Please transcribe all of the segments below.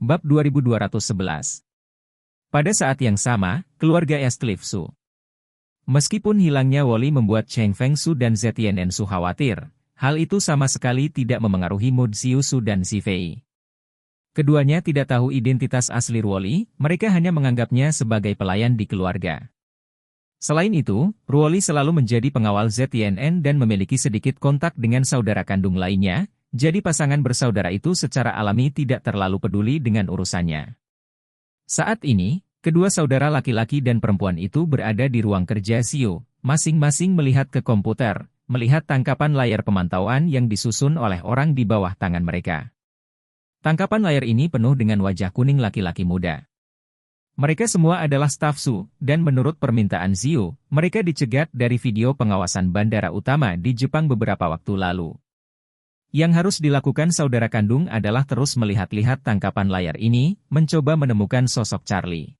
Bab 2211. Pada saat yang sama, keluarga Escliffe Su. Meskipun hilangnya Woli membuat Cheng Feng Su dan Zetian Su khawatir, hal itu sama sekali tidak memengaruhi mood Xiu Su dan Xi Fei. Keduanya tidak tahu identitas asli Woli, mereka hanya menganggapnya sebagai pelayan di keluarga. Selain itu, Ruoli selalu menjadi pengawal ZTNN dan memiliki sedikit kontak dengan saudara kandung lainnya, jadi pasangan bersaudara itu secara alami tidak terlalu peduli dengan urusannya. Saat ini, kedua saudara laki-laki dan perempuan itu berada di ruang kerja Xiu, masing-masing melihat ke komputer, melihat tangkapan layar pemantauan yang disusun oleh orang di bawah tangan mereka. Tangkapan layar ini penuh dengan wajah kuning laki-laki muda. Mereka semua adalah staf Su, dan menurut permintaan Xiu, mereka dicegat dari video pengawasan bandara utama di Jepang beberapa waktu lalu. Yang harus dilakukan saudara kandung adalah terus melihat-lihat tangkapan layar ini, mencoba menemukan sosok Charlie.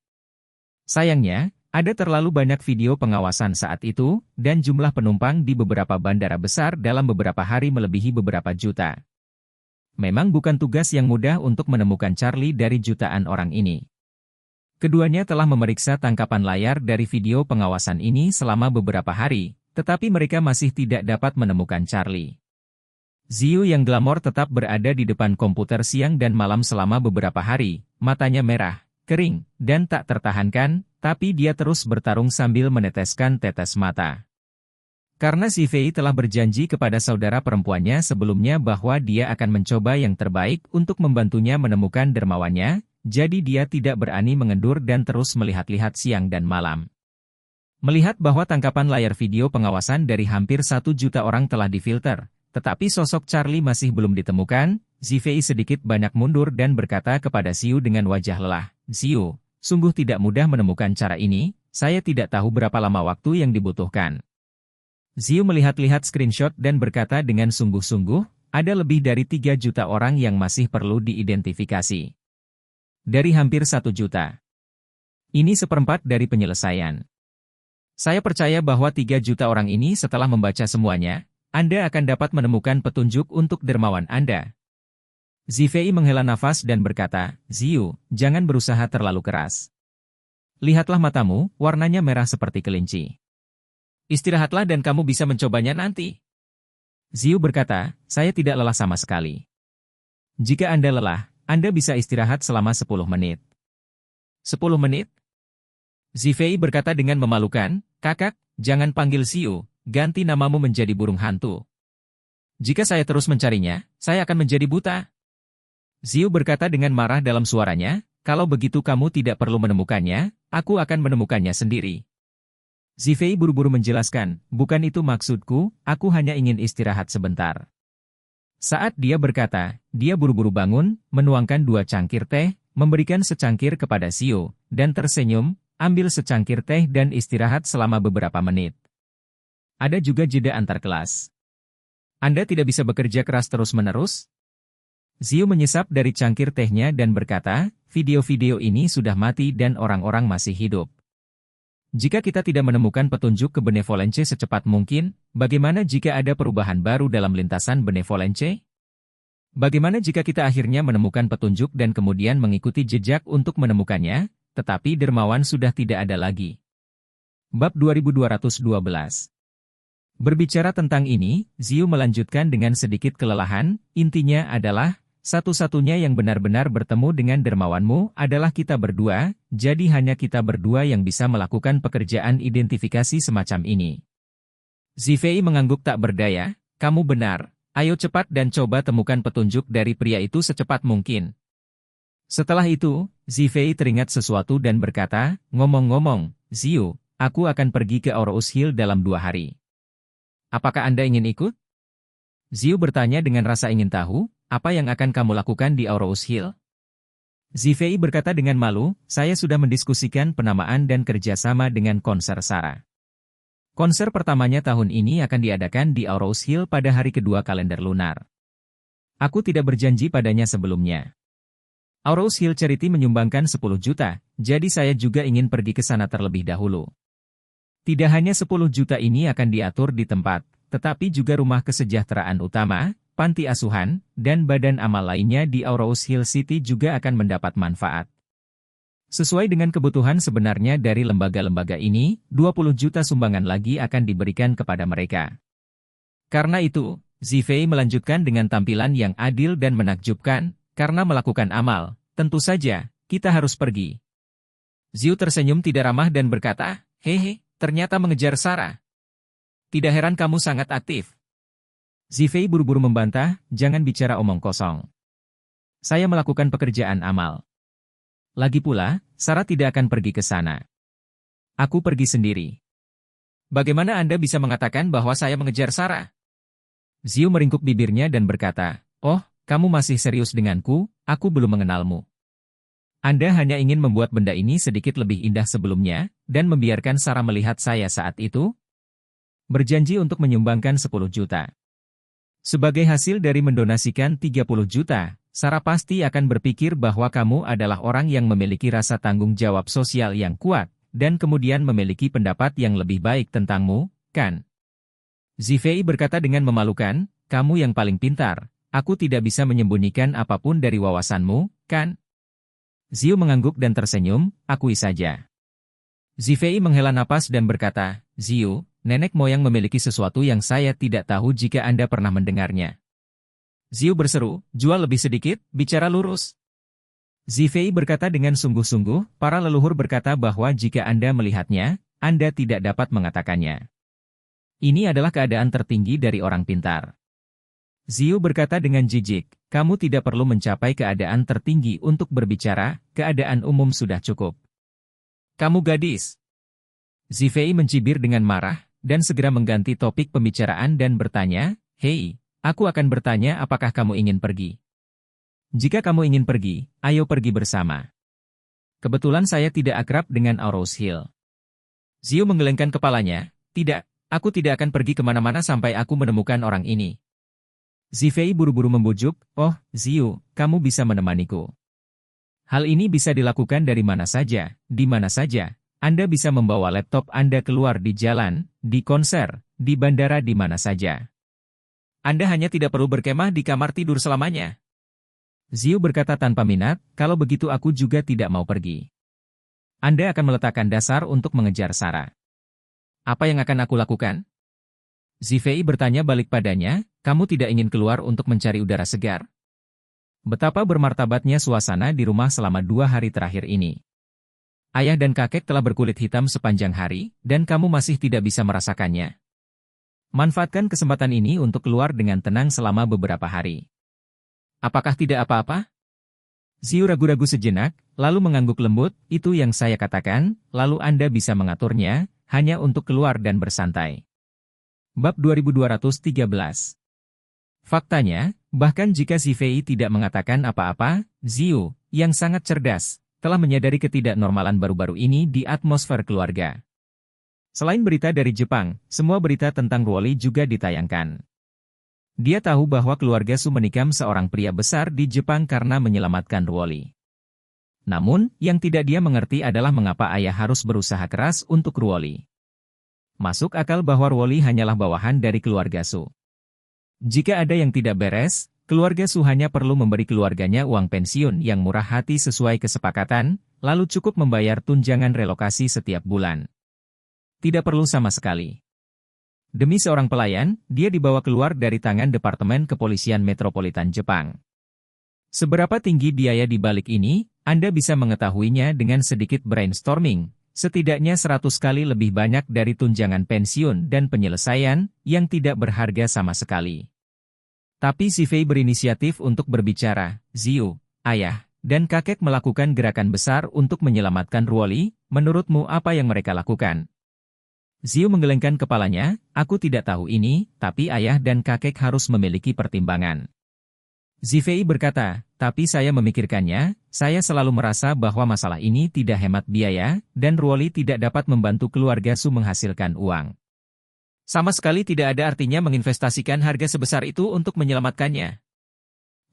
Sayangnya, ada terlalu banyak video pengawasan saat itu, dan jumlah penumpang di beberapa bandara besar dalam beberapa hari melebihi beberapa juta. Memang bukan tugas yang mudah untuk menemukan Charlie dari jutaan orang ini. Keduanya telah memeriksa tangkapan layar dari video pengawasan ini selama beberapa hari, tetapi mereka masih tidak dapat menemukan Charlie. Xiu yang glamor tetap berada di depan komputer siang dan malam selama beberapa hari, matanya merah, kering, dan tak tertahankan, tapi dia terus bertarung sambil meneteskan tetes mata. Karena Xi Fei telah berjanji kepada saudara perempuannya sebelumnya bahwa dia akan mencoba yang terbaik untuk membantunya menemukan dermawannya, jadi dia tidak berani mengendur dan terus melihat-lihat siang dan malam. Melihat bahwa tangkapan layar video pengawasan dari hampir 1 juta orang telah difilter, tetapi sosok Charlie masih belum ditemukan, Xi Fei sedikit banyak mundur dan berkata kepada Xiu dengan wajah lelah, "Xiu, sungguh tidak mudah menemukan cara ini, saya tidak tahu berapa lama waktu yang dibutuhkan." Xiu melihat-lihat screenshot dan berkata dengan sungguh-sungguh, ada lebih dari 3 juta orang yang masih perlu diidentifikasi. Dari hampir 1 juta. Ini seperempat dari penyelesaian. Saya percaya bahwa 3 juta orang ini setelah membaca semuanya, Anda akan dapat menemukan petunjuk untuk dermawan Anda. Xi Fei menghela nafas dan berkata, "Xiu, jangan berusaha terlalu keras. Lihatlah matamu, warnanya merah seperti kelinci. Istirahatlah dan kamu bisa mencobanya nanti." Xiu berkata, "Saya tidak lelah sama sekali." "Jika Anda lelah, Anda bisa istirahat selama 10 menit. 10 menit? Xi Fei berkata dengan memalukan, "Kakak, jangan panggil Xiu, ganti namamu menjadi burung hantu. Jika saya terus mencarinya, saya akan menjadi buta." Xiu berkata dengan marah dalam suaranya, "Kalau begitu kamu tidak perlu menemukannya, aku akan menemukannya sendiri." Xi Fei buru-buru menjelaskan, "Bukan itu maksudku, aku hanya ingin istirahat sebentar." Saat dia berkata, dia buru-buru bangun, menuangkan 2 cangkir teh, memberikan secangkir kepada Xiu, dan tersenyum, ambil secangkir teh dan istirahat selama beberapa menit. Ada juga jeda antar kelas. Anda tidak bisa bekerja keras terus-menerus? Xiu menyesap dari cangkir tehnya dan berkata, video-video ini sudah mati dan orang-orang masih hidup. Jika kita tidak menemukan petunjuk ke Benevolence secepat mungkin, bagaimana jika ada perubahan baru dalam lintasan Benevolence? Bagaimana jika kita akhirnya menemukan petunjuk dan kemudian mengikuti jejak untuk menemukannya, tetapi dermawan sudah tidak ada lagi? Bab 2212. Berbicara tentang ini, Xiu melanjutkan dengan sedikit kelelahan, intinya adalah, satu-satunya yang benar-benar bertemu dengan dermawanmu adalah kita berdua, jadi hanya kita berdua yang bisa melakukan pekerjaan identifikasi semacam ini. Xi Fei mengangguk tak berdaya, "Kamu benar, ayo cepat dan coba temukan petunjuk dari pria itu secepat mungkin." Setelah itu, Xi Fei teringat sesuatu dan berkata, "Ngomong-ngomong, Xiu, aku akan pergi ke Aurous Hill dalam 2 hari. Apakah Anda ingin ikut?" Xiu bertanya dengan rasa ingin tahu, "Apa yang akan kamu lakukan di Aurous Hill?" Xi Fei berkata dengan malu, "Saya sudah mendiskusikan penamaan dan kerjasama dengan konser Sarah. Konser pertamanya tahun ini akan diadakan di Aurous Hill pada hari kedua kalender lunar. Aku tidak berjanji padanya sebelumnya. Aurous Hill Charity menyumbangkan 10 juta, jadi saya juga ingin pergi ke sana terlebih dahulu. Tidak hanya 10 juta ini akan diatur di tempat, tetapi juga rumah kesejahteraan utama, panti asuhan, dan badan amal lainnya di Aurous Hill City juga akan mendapat manfaat. Sesuai dengan kebutuhan sebenarnya dari lembaga-lembaga ini, 20 juta sumbangan lagi akan diberikan kepada mereka. Karena itu, Zifei melanjutkan dengan tampilan yang adil dan menakjubkan, karena melakukan amal, tentu saja, kita harus pergi. Ziu tersenyum tidak ramah dan berkata, hehe, ternyata mengejar Sarah. Tidak heran kamu sangat aktif. Zifei buru-buru membantah, jangan bicara omong kosong. Saya melakukan pekerjaan amal. Lagi pula, Sarah tidak akan pergi ke sana. Aku pergi sendiri. Bagaimana Anda bisa mengatakan bahwa saya mengejar Sarah? Ziu meringkuk bibirnya dan berkata, oh, kamu masih serius denganku, aku belum mengenalmu. Anda hanya ingin membuat benda ini sedikit lebih indah sebelumnya, dan membiarkan Sarah melihat saya saat itu? Berjanji untuk menyumbangkan 10 juta. Sebagai hasil dari mendonasikan 30 juta, Sarah pasti akan berpikir bahwa kamu adalah orang yang memiliki rasa tanggung jawab sosial yang kuat, dan kemudian memiliki pendapat yang lebih baik tentangmu, kan? Zifei berkata dengan memalukan, kamu yang paling pintar, aku tidak bisa menyembunyikan apapun dari wawasanmu, kan? Ziu mengangguk dan tersenyum, akui saja. Zifei menghela napas dan berkata, Ziu, nenek moyang memiliki sesuatu yang saya tidak tahu jika Anda pernah mendengarnya. Ziu berseru, jual lebih sedikit, bicara lurus. Zifei berkata dengan sungguh-sungguh, para leluhur berkata bahwa jika Anda melihatnya, Anda tidak dapat mengatakannya. Ini adalah keadaan tertinggi dari orang pintar. Ziu berkata dengan jijik, kamu tidak perlu mencapai keadaan tertinggi untuk berbicara, keadaan umum sudah cukup. Kamu gadis. Zifei mencibir dengan marah, dan segera mengganti topik pembicaraan dan bertanya, hei, aku akan bertanya apakah kamu ingin pergi. Jika kamu ingin pergi, ayo pergi bersama. Kebetulan saya tidak akrab dengan Aurous Hill. Ziu menggelengkan kepalanya, tidak, aku tidak akan pergi kemana-mana sampai aku menemukan orang ini. Zifei buru-buru membujuk, oh, Ziu, kamu bisa menemaniku. Hal ini bisa dilakukan dari mana saja, di mana saja. Anda bisa membawa laptop Anda keluar di jalan, di konser, di bandara di mana saja. Anda hanya tidak perlu berkemah di kamar tidur selamanya. Ziu berkata tanpa minat, kalau begitu aku juga tidak mau pergi. Anda akan meletakkan dasar untuk mengejar Sarah. Apa yang akan aku lakukan? Zifei bertanya balik padanya, kamu tidak ingin keluar untuk mencari udara segar? Betapa bermartabatnya suasana di rumah selama 2 hari terakhir ini. Ayah dan kakek telah berkulit hitam sepanjang hari, dan kamu masih tidak bisa merasakannya. Manfaatkan kesempatan ini untuk keluar dengan tenang selama beberapa hari. Apakah tidak apa-apa? Ziu ragu-ragu sejenak, lalu mengangguk lembut, itu yang saya katakan, lalu Anda bisa mengaturnya, hanya untuk keluar dan bersantai. Bab 2213. Faktanya, bahkan jika Zifei tidak mengatakan apa-apa, Ziu, yang sangat cerdas, telah menyadari ketidaknormalan baru-baru ini di atmosfer keluarga. Selain berita dari Jepang, semua berita tentang Ruoli juga ditayangkan. Dia tahu bahwa keluarga Su menikam seorang pria besar di Jepang karena menyelamatkan Ruoli. Namun, yang tidak dia mengerti adalah mengapa ayah harus berusaha keras untuk Ruoli. Masuk akal bahwa Ruoli hanyalah bawahan dari keluarga Su. Jika ada yang tidak beres, keluarga Su hanya perlu memberi keluarganya uang pensiun yang murah hati sesuai kesepakatan, lalu cukup membayar tunjangan relokasi setiap bulan. Tidak perlu sama sekali. Demi seorang pelayan, dia dibawa keluar dari tangan Departemen Kepolisian Metropolitan Jepang. Seberapa tinggi biaya di balik ini, Anda bisa mengetahuinya dengan sedikit brainstorming, setidaknya 100 kali lebih banyak dari tunjangan pensiun dan penyelesaian, yang tidak berharga sama sekali. Tapi Zifei berinisiatif untuk berbicara, Ziu, ayah, dan kakek melakukan gerakan besar untuk menyelamatkan Ruoli, menurutmu apa yang mereka lakukan? Ziu menggelengkan kepalanya, aku tidak tahu ini, tapi ayah dan kakek harus memiliki pertimbangan. Zifei berkata, tapi saya memikirkannya, saya selalu merasa bahwa masalah ini tidak hemat biaya, dan Ruoli tidak dapat membantu keluarga Su menghasilkan uang. Sama sekali tidak ada artinya menginvestasikan harga sebesar itu untuk menyelamatkannya.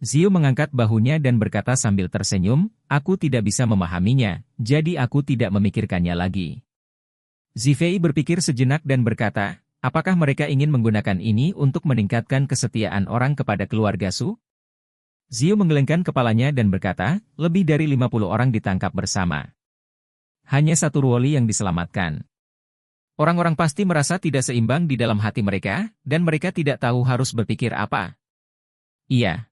Ziu mengangkat bahunya dan berkata sambil tersenyum, aku tidak bisa memahaminya, jadi aku tidak memikirkannya lagi. Zifei berpikir sejenak dan berkata, Apakah mereka ingin menggunakan ini untuk meningkatkan kesetiaan orang kepada keluarga Su? Zhou menggelengkan kepalanya dan berkata, lebih dari 50 orang ditangkap bersama. Hanya satu Ruoli yang diselamatkan. Orang-orang pasti merasa tidak seimbang di dalam hati mereka, dan mereka tidak tahu harus berpikir apa. Iya.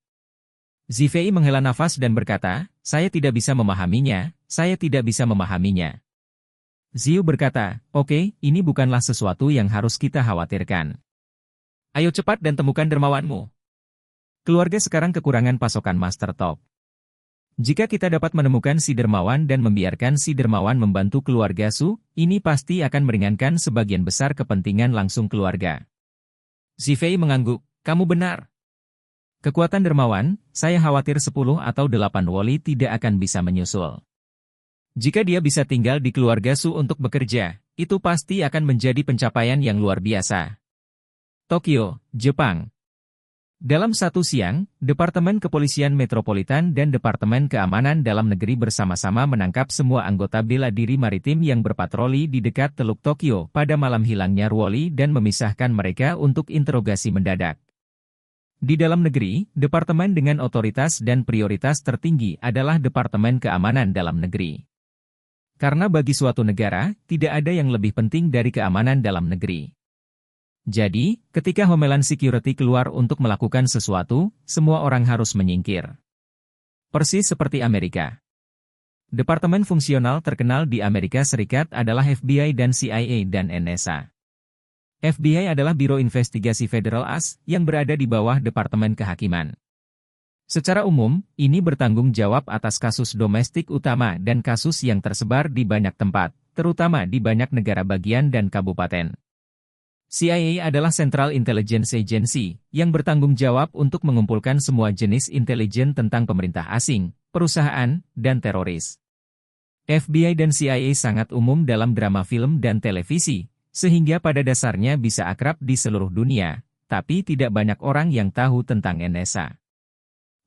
Zifei menghela nafas dan berkata, saya tidak bisa memahaminya, saya tidak bisa memahaminya. Zhou berkata, oke, ini bukanlah sesuatu yang harus kita khawatirkan. Ayo cepat dan temukan dermawanmu. Keluarga sekarang kekurangan pasokan Master Top. Jika kita dapat menemukan si dermawan dan membiarkan si dermawan membantu keluarga Su, ini pasti akan meringankan sebagian besar kepentingan langsung keluarga. Zifei mengangguk, kamu benar. Kekuatan dermawan, saya khawatir 10 atau 8 Woli tidak akan bisa menyusul. Jika dia bisa tinggal di keluarga Su untuk bekerja, itu pasti akan menjadi pencapaian yang luar biasa. Tokyo, Jepang. Dalam satu siang, Departemen Kepolisian Metropolitan dan Departemen Keamanan Dalam Negeri bersama-sama menangkap semua anggota bela diri maritim yang berpatroli di dekat Teluk Tokyo pada malam hilangnya Ruoli dan memisahkan mereka untuk interogasi mendadak. Di dalam negeri, departemen dengan otoritas dan prioritas tertinggi adalah Departemen Keamanan Dalam Negeri. Karena bagi suatu negara, tidak ada yang lebih penting dari keamanan dalam negeri. Jadi, ketika Homeland Security keluar untuk melakukan sesuatu, semua orang harus menyingkir. Persis seperti Amerika. Departemen fungsional terkenal di Amerika Serikat adalah FBI dan CIA dan NSA. FBI adalah Biro Investigasi Federal AS, yang berada di bawah Departemen Kehakiman. Secara umum, ini bertanggung jawab atas kasus domestik utama dan kasus yang tersebar di banyak tempat, terutama di banyak negara bagian dan kabupaten. CIA adalah Central Intelligence Agency, yang bertanggung jawab untuk mengumpulkan semua jenis intelijen tentang pemerintah asing, perusahaan, dan teroris. FBI dan CIA sangat umum dalam drama film dan televisi, sehingga pada dasarnya bisa akrab di seluruh dunia, tapi tidak banyak orang yang tahu tentang NSA.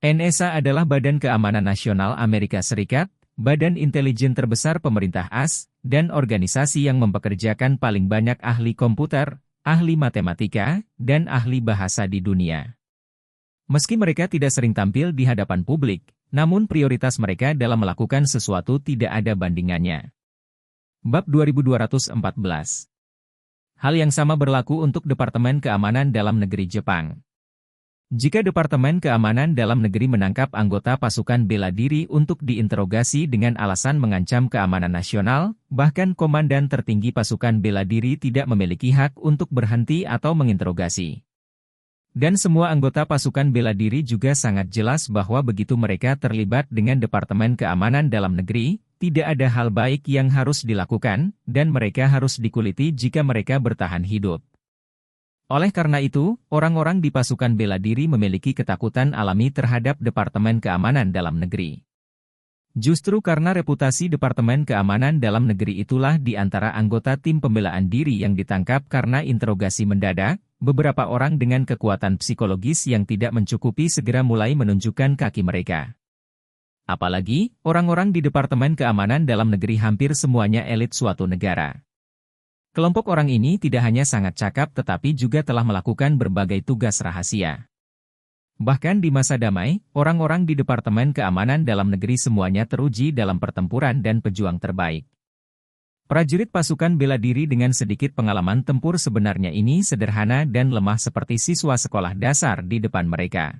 NSA adalah Badan Keamanan Nasional Amerika Serikat, badan intelijen terbesar pemerintah AS, dan organisasi yang mempekerjakan paling banyak ahli komputer, ahli matematika, dan ahli bahasa di dunia. Meski mereka tidak sering tampil di hadapan publik, namun prioritas mereka dalam melakukan sesuatu tidak ada bandingannya. Bab 2214. Hal yang sama berlaku untuk Departemen Keamanan Dalam Negeri Jepang. Jika Departemen Keamanan Dalam Negeri menangkap anggota pasukan bela diri untuk diinterogasi dengan alasan mengancam keamanan nasional, bahkan komandan tertinggi pasukan bela diri tidak memiliki hak untuk berhenti atau menginterogasi. Dan semua anggota pasukan bela diri juga sangat jelas bahwa begitu mereka terlibat dengan Departemen Keamanan Dalam Negeri, tidak ada hal baik yang harus dilakukan, dan mereka harus dikuliti jika mereka bertahan hidup. Oleh karena itu, orang-orang di pasukan bela diri memiliki ketakutan alami terhadap Departemen Keamanan Dalam Negeri. Justru karena reputasi Departemen Keamanan Dalam Negeri itulah di antara anggota tim pembelaan diri yang ditangkap karena interogasi mendadak, beberapa orang dengan kekuatan psikologis yang tidak mencukupi segera mulai menunjukkan kaki mereka. Apalagi, orang-orang di Departemen Keamanan Dalam Negeri hampir semuanya elit suatu negara. Kelompok orang ini tidak hanya sangat cakap tetapi juga telah melakukan berbagai tugas rahasia. Bahkan di masa damai, orang-orang di Departemen Keamanan Dalam Negeri semuanya teruji dalam pertempuran dan pejuang terbaik. Prajurit pasukan bela diri dengan sedikit pengalaman tempur sebenarnya ini sederhana dan lemah seperti siswa sekolah dasar di depan mereka.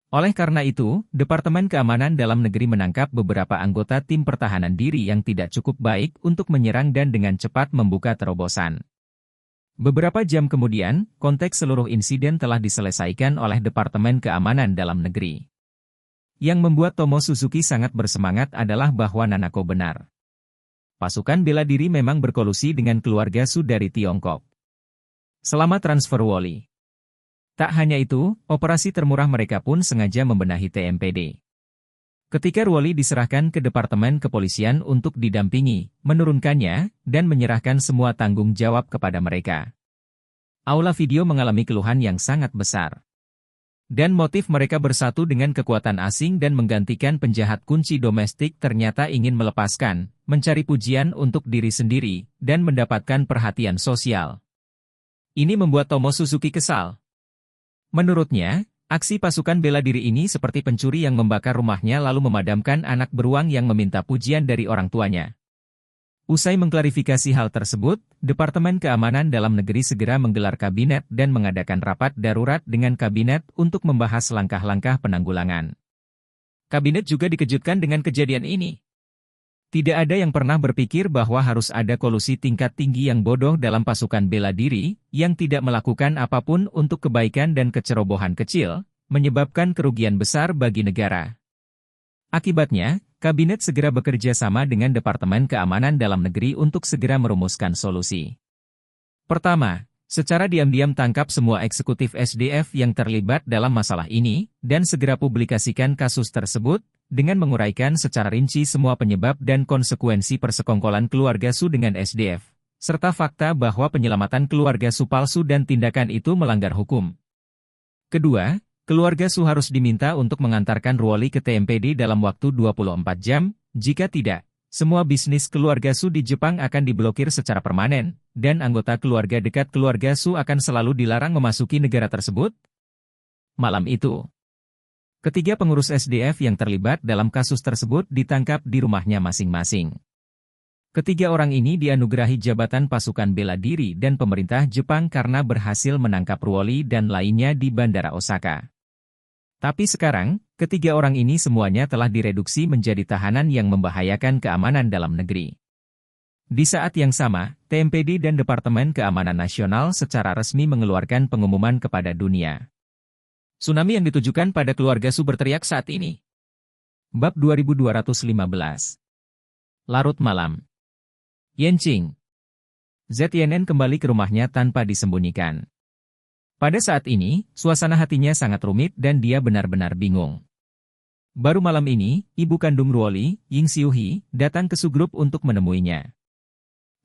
Oleh karena itu, Departemen Keamanan Dalam Negeri menangkap beberapa anggota tim pertahanan diri yang tidak cukup baik untuk menyerang dan dengan cepat membuka terobosan. Beberapa jam kemudian, konteks seluruh insiden telah diselesaikan oleh Departemen Keamanan Dalam Negeri. Yang membuat Tomo Suzuki sangat bersemangat adalah bahwa Nanako benar. Pasukan bela diri memang berkolusi dengan keluarga Su dari Tiongkok. Selama transfer Woli. Tak hanya itu, operasi termurah mereka pun sengaja membenahi TMPD. Ketika Ruoli diserahkan ke Departemen Kepolisian untuk didampingi, menurunkannya, dan menyerahkan semua tanggung jawab kepada mereka. Aula video mengalami keluhan yang sangat besar. Dan motif mereka bersatu dengan kekuatan asing dan menggantikan penjahat kunci domestik ternyata ingin melepaskan, mencari pujian untuk diri sendiri, dan mendapatkan perhatian sosial. Ini membuat Tomo Suzuki kesal. Menurutnya, aksi pasukan bela diri ini seperti pencuri yang membakar rumahnya lalu memadamkan anak beruang yang meminta pujian dari orang tuanya. Usai mengklarifikasi hal tersebut, Departemen Keamanan Dalam Negeri segera menggelar kabinet dan mengadakan rapat darurat dengan kabinet untuk membahas langkah-langkah penanggulangan. Kabinet juga dikejutkan dengan kejadian ini. Tidak ada yang pernah berpikir bahwa harus ada kolusi tingkat tinggi yang bodoh dalam pasukan bela diri, yang tidak melakukan apapun untuk kebaikan dan kecerobohan kecil, menyebabkan kerugian besar bagi negara. Akibatnya, Kabinet segera bekerja sama dengan Departemen Keamanan Dalam Negeri untuk segera merumuskan solusi. Pertama, secara diam-diam tangkap semua eksekutif SDF yang terlibat dalam masalah ini, dan segera publikasikan kasus tersebut, dengan menguraikan secara rinci semua penyebab dan konsekuensi persekongkolan keluarga Su dengan SDF, serta fakta bahwa penyelamatan keluarga Su palsu dan tindakan itu melanggar hukum. Kedua, keluarga Su harus diminta untuk mengantarkan Ruoli ke TMPD dalam waktu 24 jam, jika tidak, semua bisnis keluarga Su di Jepang akan diblokir secara permanen, dan anggota keluarga dekat keluarga Su akan selalu dilarang memasuki negara tersebut. Malam itu, ketiga pengurus SDF yang terlibat dalam kasus tersebut ditangkap di rumahnya masing-masing. Ketiga orang ini dianugerahi jabatan pasukan bela diri dan pemerintah Jepang karena berhasil menangkap Ruoli dan lainnya di Bandara Osaka. Tapi sekarang, ketiga orang ini semuanya telah direduksi menjadi tahanan yang membahayakan keamanan dalam negeri. Di saat yang sama, TMPD dan Departemen Keamanan Nasional secara resmi mengeluarkan pengumuman kepada dunia. Tsunami yang ditujukan pada keluarga Su berteriak saat ini. Bab 2215. Larut malam. Yenching. ZYNN kembali ke rumahnya tanpa disembunyikan. Pada saat ini, suasana hatinya sangat rumit dan dia benar-benar bingung. Baru malam ini, ibu kandung Ruoli, Ying Xiuhi, datang ke Su Group untuk menemuinya.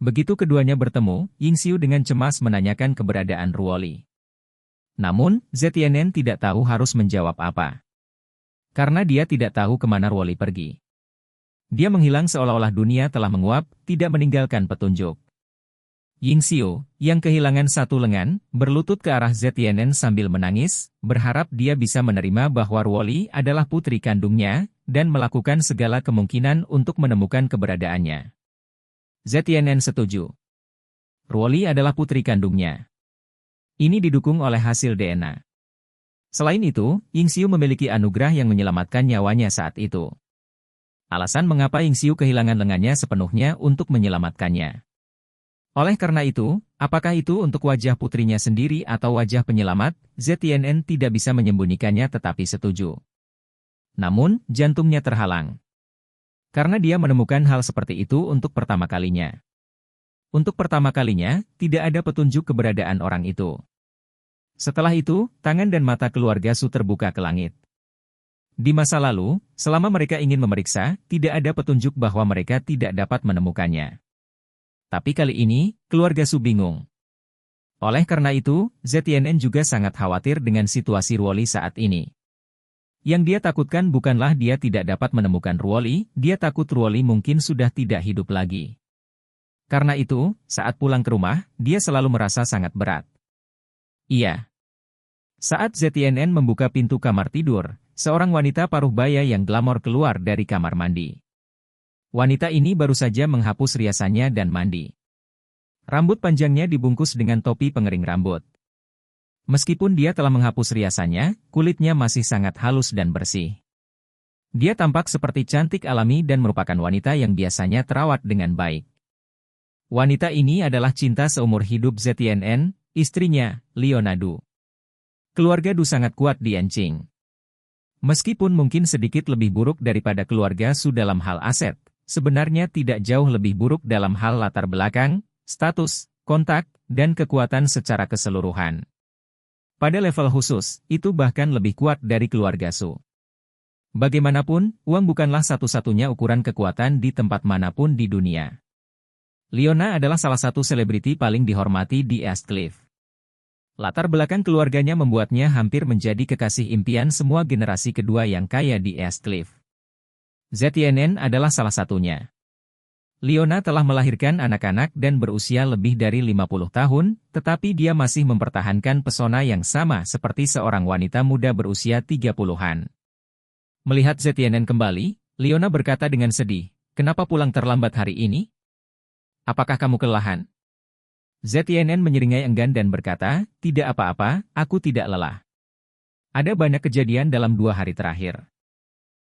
Begitu keduanya bertemu, Ying Xiu dengan cemas menanyakan keberadaan Ruoli. Namun, ZYNN tidak tahu harus menjawab apa. Karena dia tidak tahu kemana Ruoli pergi. Dia menghilang seolah-olah dunia telah menguap, tidak meninggalkan petunjuk. Ying Xiu, yang kehilangan satu lengan, berlutut ke arah ZYNN sambil menangis, berharap dia bisa menerima bahwa Ruoli adalah putri kandungnya, dan melakukan segala kemungkinan untuk menemukan keberadaannya. ZYNN setuju. Ruoli adalah putri kandungnya. Ini didukung oleh hasil DNA. Selain itu, Ying Xiu memiliki anugerah yang menyelamatkan nyawanya saat itu. Alasan mengapa Ying Xiu kehilangan lengannya sepenuhnya untuk menyelamatkannya. Oleh karena itu, apakah itu untuk wajah putrinya sendiri atau wajah penyelamat, ZYNN tidak bisa menyembunyikannya tetapi setuju. Namun, jantungnya terhalang. Karena dia menemukan hal seperti itu untuk pertama kalinya. Untuk pertama kalinya, tidak ada petunjuk keberadaan orang itu. Setelah itu, tangan dan mata keluarga Su terbuka ke langit. Di masa lalu, selama mereka ingin memeriksa, tidak ada petunjuk bahwa mereka tidak dapat menemukannya. Tapi kali ini, keluarga Su bingung. Oleh karena itu, ZYNN juga sangat khawatir dengan situasi Ruoli saat ini. Yang dia takutkan bukanlah dia tidak dapat menemukan Ruoli, dia takut Ruoli mungkin sudah tidak hidup lagi. Karena itu, saat pulang ke rumah, dia selalu merasa sangat berat. Iya. Saat ZYNN membuka pintu kamar tidur, seorang wanita paruh baya yang glamor keluar dari kamar mandi. Wanita ini baru saja menghapus riasannya dan mandi. Rambut panjangnya dibungkus dengan topi pengering rambut. Meskipun dia telah menghapus riasannya, kulitnya masih sangat halus dan bersih. Dia tampak seperti cantik alami dan merupakan wanita yang biasanya terawat dengan baik. Wanita ini adalah cinta seumur hidup ZYNN, istrinya, Leona Du. Keluarga Du sangat kuat di Yenching. Meskipun mungkin sedikit lebih buruk daripada keluarga Su dalam hal aset, sebenarnya tidak jauh lebih buruk dalam hal latar belakang, status, kontak, dan kekuatan secara keseluruhan. Pada level khusus, itu bahkan lebih kuat dari keluarga Su. Bagaimanapun, uang bukanlah satu-satunya ukuran kekuatan di tempat manapun di dunia. Leona adalah salah satu selebriti paling dihormati di East Cliff. Latar belakang keluarganya membuatnya hampir menjadi kekasih impian semua generasi kedua yang kaya di East Cliff. ZYNN adalah salah satunya. Leona telah melahirkan anak-anak dan berusia lebih dari 50 tahun, tetapi dia masih mempertahankan pesona yang sama seperti seorang wanita muda berusia 30-an. Melihat Zetienen kembali, Leona berkata dengan sedih, "Kenapa pulang terlambat hari ini? Apakah kamu kelelahan?" Zetienen menyeringai enggan dan berkata, "Tidak apa-apa, aku tidak lelah. Ada banyak kejadian dalam 2 hari terakhir.